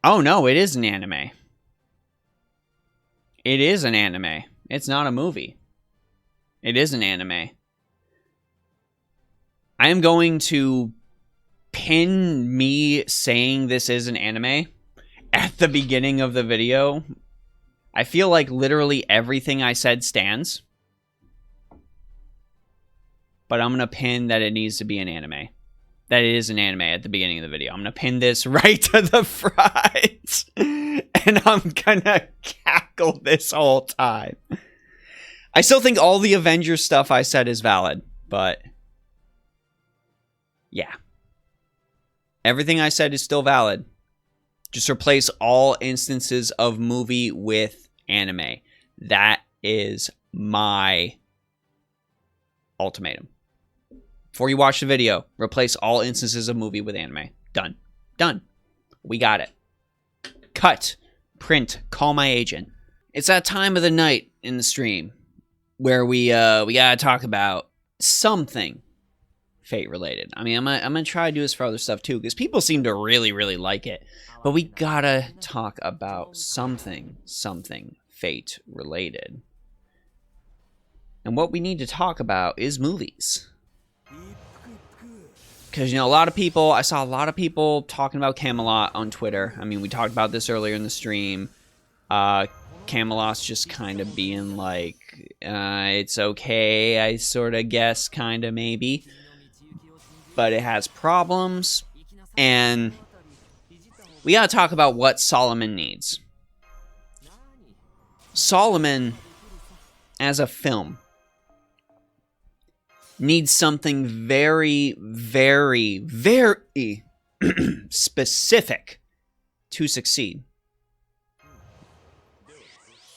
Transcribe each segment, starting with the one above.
Oh, no, it is an anime. It is an anime. It's not a movie. It is an anime. I am going to pin me saying this is an anime at the beginning of the video. I feel like literally everything I said stands. But I'm going to pin that it needs to be an anime. That it is an anime at the beginning of the video. I'm going to pin this right to the front. And I'm going to cackle this whole time. I still think all the Avengers stuff I said is valid. But yeah. Everything I said is still valid. Just replace all instances of movie with anime. That is my ultimatum. Before you watch the video, replace all instances of movie with anime. Done. Done. We got it. Cut. Print. Call my agent. It's that time of the night in the stream where we gotta talk about something Fate related. I mean, I'm gonna try to do this for other stuff too, because people seem to really, really like it. But we gotta talk about something Fate related. And what we need to talk about is movies. Because, you know, I saw a lot of people talking about Camelot on Twitter. I mean, we talked about this earlier in the stream. Camelot's just kind of being like, it's okay, I sort of guess, kind of, maybe. But it has problems. And we gotta talk about what Solomon needs. Solomon, as a film, needs something very, very, very specific to succeed.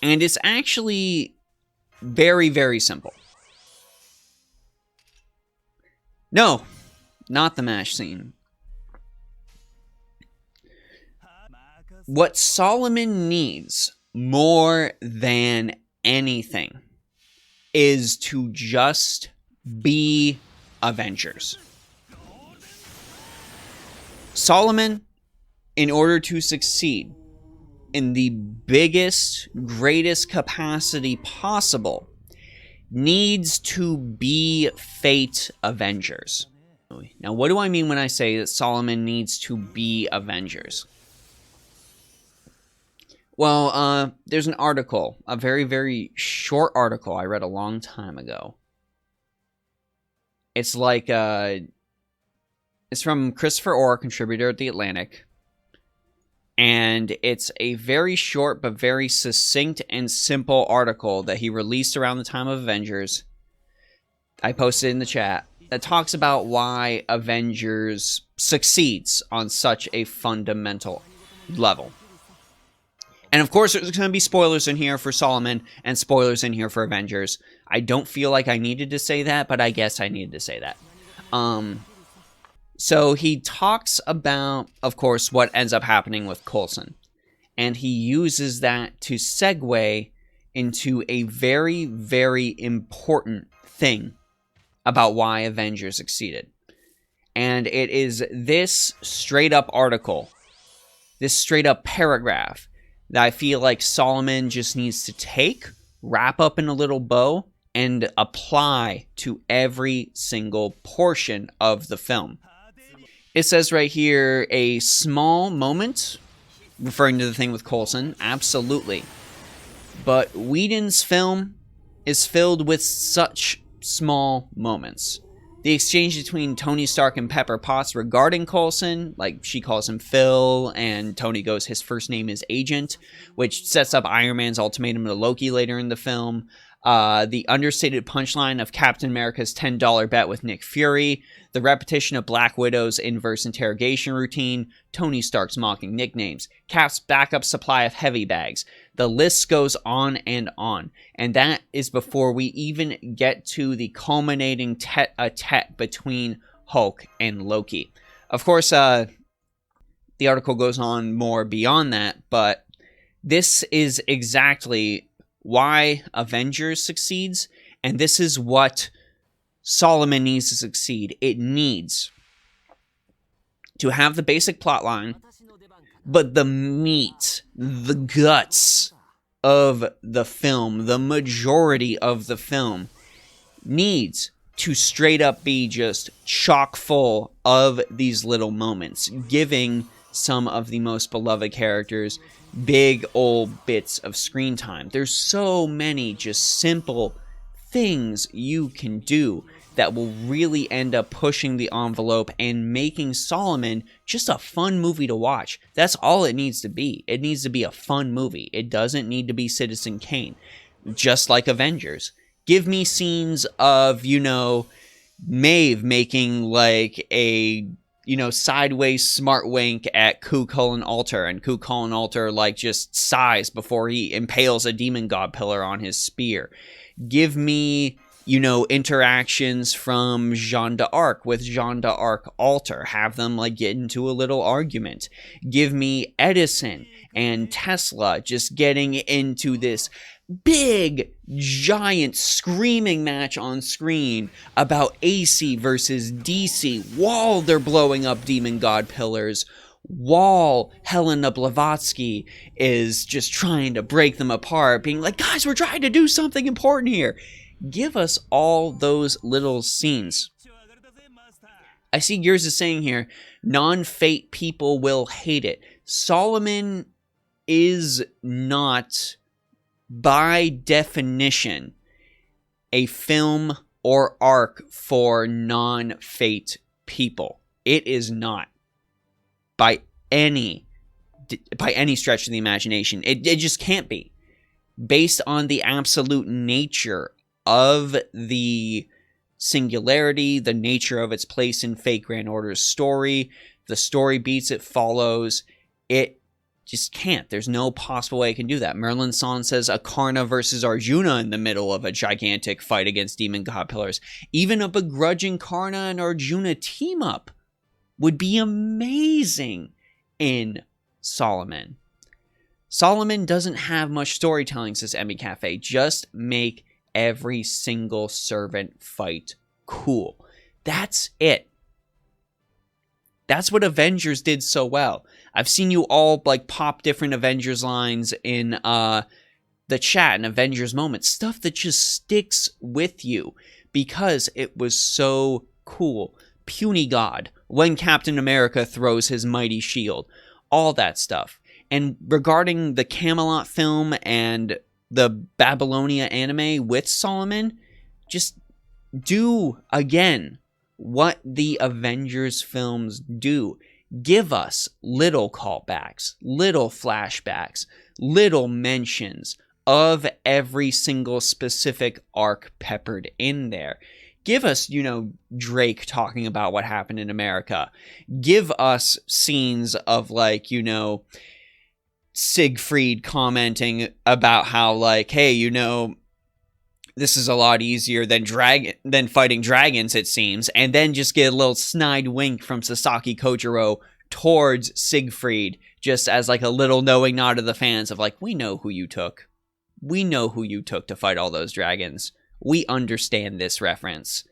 And it's actually very, very simple. No, not the MASH scene. What Solomon needs more than anything is to just be Avengers. Solomon, in order to succeed in the biggest, greatest capacity possible, needs to be Fate Avengers. Now, what do I mean when I say that Solomon needs to be Avengers? Well, there's an article, a very, very short article I read a long time ago. It's like, it's from Christopher Orr, contributor at The Atlantic. And it's a very short but very succinct and simple article that he released around the time of Avengers. I posted in the chat. That talks about why Avengers succeeds on such a fundamental level. And of course, there's going to be spoilers in here for Solomon and spoilers in here for Avengers. I don't feel like I needed to say that, but I guess I needed to say that. So he talks about, of course, what ends up happening with Coulson. And he uses that to segue into a very, very important thing about why Avengers succeeded. And it is this straight up article, this straight up paragraph, that I feel like Solomon just needs to take, wrap up in a little bow, and apply to every single portion of the film. It says right here, a small moment, referring to the thing with Coulson, absolutely. But Whedon's film is filled with such small moments. The exchange between Tony Stark and Pepper Potts regarding Coulson, like she calls him Phil, and Tony goes, his first name is Agent, which sets up Iron Man's ultimatum to Loki later in the film. The understated punchline of Captain America's $10 bet with Nick Fury, the repetition of Black Widow's inverse interrogation routine, Tony Stark's mocking nicknames, Cap's backup supply of heavy bags. The list goes on and on. And that is before we even get to the culminating tete-a-tete between Hulk and Loki. Of course, the article goes on more beyond that, but this is exactly why Avengers succeeds, and this is what Solomon needs to succeed. It needs to have the basic plotline, But the meat, the guts of the film, the majority of the film, needs to straight up be just chock full of these little moments, giving some of the most beloved characters big old bits of screen time. There's so many just simple things you can do that will really end up pushing the envelope and making Solomon just a fun movie to watch. That's all it needs to be. It needs to be a fun movie. It doesn't need to be Citizen Kane, just like Avengers. Give me scenes of, Maeve making like a, sideways smart wink at Ku Kulin Alter, and Ku Kulin Alter like just sighs before he impales a demon god pillar on his spear. Give me, interactions from Jeanne d'Arc with Jeanne d'Arc Alter. Have them like get into a little argument. Give me Edison and Tesla just getting into this big, giant, screaming match on screen about AC versus DC while they're blowing up demon god pillars, while Helena Blavatsky is just trying to break them apart, being like, guys, we're trying to do something important here. Give us all those little scenes. I see Gears is saying here, non-Fate people will hate it. Solomon is not, by definition, a film or arc for non-Fate people. It is not. By any stretch of the imagination. It just can't be. Based on the absolute nature of the singularity, the nature of its place in Fate Grand Order's story, the story beats it follows, it just can't. There's no possible way it can do that. Merlin San says Akarna versus Arjuna in the middle of a gigantic fight against demon god pillars. Even a begrudging Karna and Arjuna team up would be amazing in Solomon. Solomon doesn't have much storytelling, says Emmy Cafe. Just make every single servant fight cool. That's it. That's what Avengers did so well. I've seen you all like pop different Avengers lines in the chat and Avengers moments. Stuff that just sticks with you because it was so cool. Puny God, when Captain America throws his mighty shield, all that stuff. And regarding the Camelot film and the Babylonia anime with Solomon, just do again what the Avengers films do. Give us little callbacks, little flashbacks, little mentions of every single specific arc peppered in there. Give us, Drake talking about what happened in America. Give us scenes of, Siegfried commenting about how, hey, this is a lot easier than fighting dragons, it seems. And then just get a little snide wink from Sasaki Kojiro towards Siegfried, just as, a little knowing nod to the fans of, we know who you took. We know who you took to fight all those dragons. We understand this reference.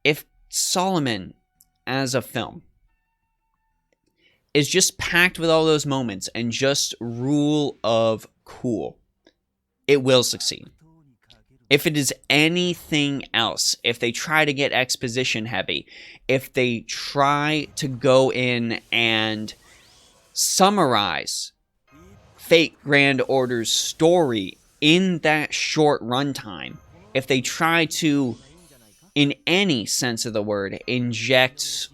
If Solomon, as a film, is just packed with all those moments and just rule of cool, it will succeed. If it is anything else, if they try to get exposition heavy, if they try to go in and summarize Fate Grand Order's story in that short runtime, if they try to, in any sense of the word, inject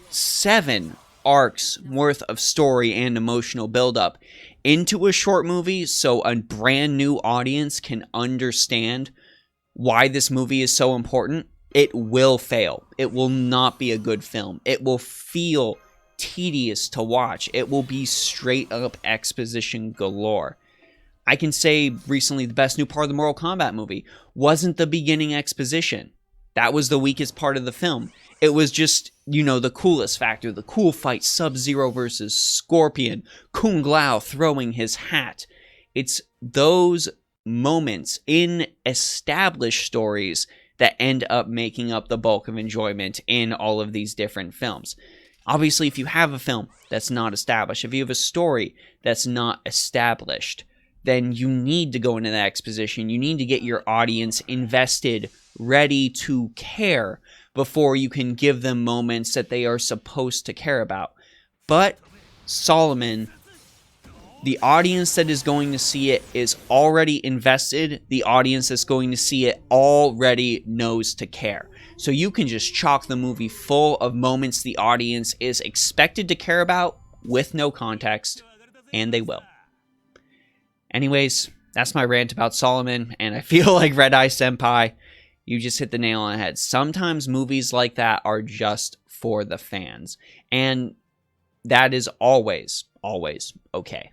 7 arcs worth of story and emotional buildup into a short movie so a brand new audience can understand why this movie is so important, it will fail. It will not be a good film. It will feel tedious to watch. It will be straight up exposition galore. I can say recently the best new part of the Mortal Kombat movie wasn't the beginning exposition. That was the weakest part of the film. It was just, the coolest factor. The cool fight, Sub-Zero versus Scorpion, Kung Lao throwing his hat. It's those moments in established stories that end up making up the bulk of enjoyment in all of these different films. Obviously, if you have a film that's not established, if you have a story that's not established, then you need to go into that exposition. You need to get your audience invested, ready to care, before you can give them moments that they are supposed to care about. But Solomon, the audience that is going to see it is already invested. The audience that's going to see it already knows to care. So you can just chock the movie full of moments the audience is expected to care about with no context, and they will. Anyways, that's my rant about Solomon, and I feel like Red Eye Senpai, you just hit the nail on the head. Sometimes movies like that are just for the fans, and that is always, always okay.